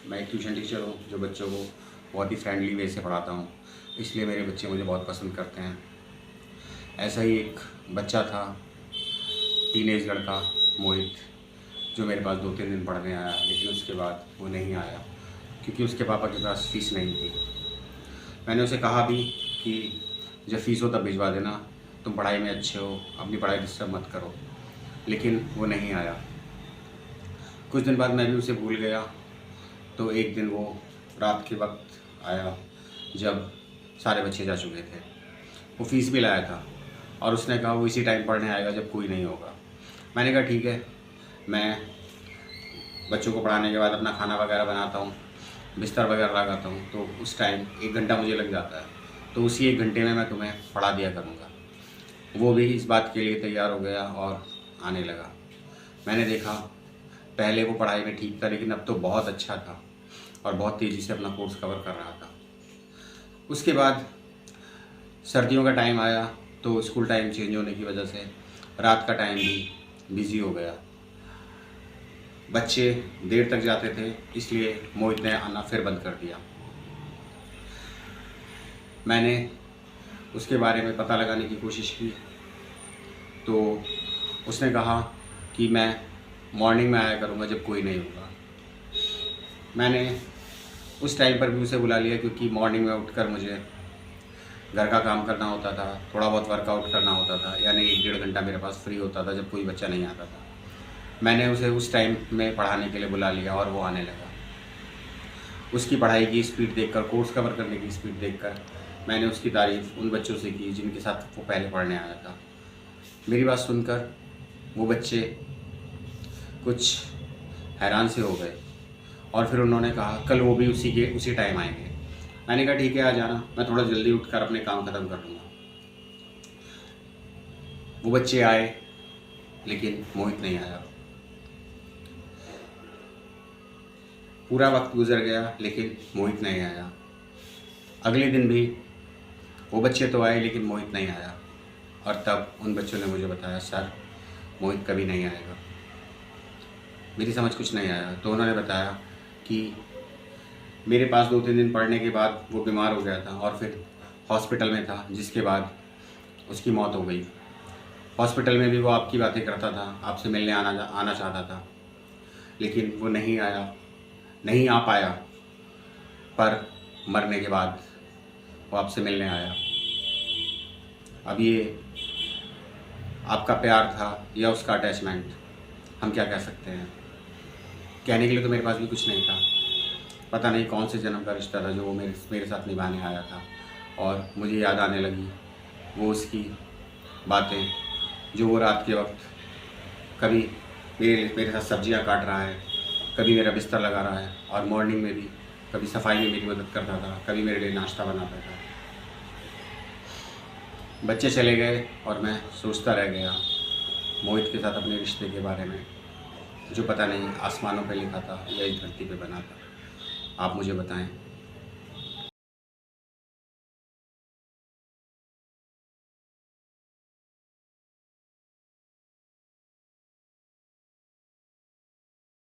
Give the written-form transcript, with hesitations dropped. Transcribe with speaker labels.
Speaker 1: मैं एक tuition teacher हूँ जो बच्चों को बहुत ही फ्रेंडली वे से पढ़ाता हूँ, इसलिए मेरे बच्चे मुझे बहुत पसंद करते हैं। ऐसा ही एक बच्चा था, टीनेज लड़का मोहित, जो मेरे पास 2-3 दिन पढ़ने आया, लेकिन उसके बाद वो नहीं आया क्योंकि उसके पापा के पास फ़ीस नहीं थी। मैंने उसे कहा भी कि जब फ़ीस हो तब भिजवा देना, तुम पढ़ाई में अच्छे हो, अपनी पढ़ाई डिस्टर्ब मत करो, लेकिन वो नहीं आया। कुछ दिन बाद मैं भी उसे भूल गया, तो एक दिन वो रात के वक्त आया जब सारे बच्चे जा चुके थे। वो फ़ीस भी लाया था और उसने कहा वो इसी टाइम पढ़ने आएगा जब कोई नहीं होगा। मैंने कहा ठीक है, मैं बच्चों को पढ़ाने के बाद अपना खाना वगैरह बनाता हूँ, बिस्तर वगैरह लगाता हूँ, तो उस टाइम 1 घंटा मुझे लग जाता है, तो उसी 1 घंटे में मैं तुम्हें पढ़ा दिया करूँगा। वो भी इस बात के लिए तैयार हो गया और आने लगा। मैंने देखा पहले वो पढ़ाई में ठीक था, लेकिन अब तो बहुत अच्छा था और बहुत तेज़ी से अपना कोर्स कवर कर रहा था। उसके बाद सर्दियों का टाइम आया, तो स्कूल टाइम चेंज होने की वजह से रात का टाइम भी बिज़ी हो गया। बच्चे देर तक जाते थे, इसलिए मोहित ने आना फिर बंद कर दिया। मैंने उसके बारे में पता लगाने की कोशिश की, तो उसने कहा कि मैं मॉर्निंग में आया करूँगा जब कोई नहीं होगा। मैंने उस टाइम पर भी उसे बुला लिया, क्योंकि मॉर्निंग में उठकर मुझे घर का काम करना होता था, थोड़ा बहुत वर्कआउट करना होता था, यानी 1-1.5 घंटा मेरे पास फ्री होता था जब कोई बच्चा नहीं आता था। मैंने उसे उस टाइम में पढ़ाने के लिए बुला लिया और वो आने लगा। उसकी पढ़ाई की स्पीड देखकर, कोर्स कवर करने की स्पीड देखकर मैंने उसकी तारीफ़ उन बच्चों से की जिनके साथ वो पहले पढ़ने आया था। मेरी बात सुनकर वो बच्चे कुछ हैरान से हो गए और फिर उन्होंने कहा कल वो भी उसी टाइम आएंगे। मैंने कहा ठीक है, आ जाना, मैं थोड़ा जल्दी उठकर अपने काम ख़त्म कर लूँगा। वो बच्चे आए, लेकिन मोहित नहीं आया। पूरा वक्त गुजर गया, लेकिन मोहित नहीं आया। अगले दिन भी वो बच्चे तो आए, लेकिन मोहित नहीं आया। और तब उन बच्चों ने मुझे बताया, सर मोहित कभी नहीं आएगा। मेरी समझ कुछ नहीं आया, तो उन्होंने बताया कि मेरे पास 2-3 दिन पढ़ने के बाद वो बीमार हो गया था और फिर हॉस्पिटल में था, जिसके बाद उसकी मौत हो गई। हॉस्पिटल में भी वो आपकी बातें करता था, आपसे मिलने आना चाहता था, लेकिन वो नहीं आ पाया। पर मरने के बाद वो आपसे मिलने आया। अब ये आपका प्यार था या उसका अटैचमेंट, हम क्या कह सकते हैं। कहने के लिए तो मेरे पास भी कुछ नहीं था। पता नहीं कौन से जन्म का रिश्ता था जो वो मेरे साथ निभाने आया था। और मुझे याद आने लगी वो उसकी बातें, जो वो रात के वक्त कभी मेरे साथ सब्जियां काट रहा है, कभी मेरा बिस्तर लगा रहा है, और मॉर्निंग में भी कभी सफाई में मेरी मदद करता था, कभी मेरे लिए नाश्ता बनाता था। बच्चे चले गए और मैं सोचता रह गया मोहित के साथ अपने रिश्ते के बारे में, जो पता नहीं आसमानों पे लिखा था या इस धरती पे बना था। आप मुझे बताएं।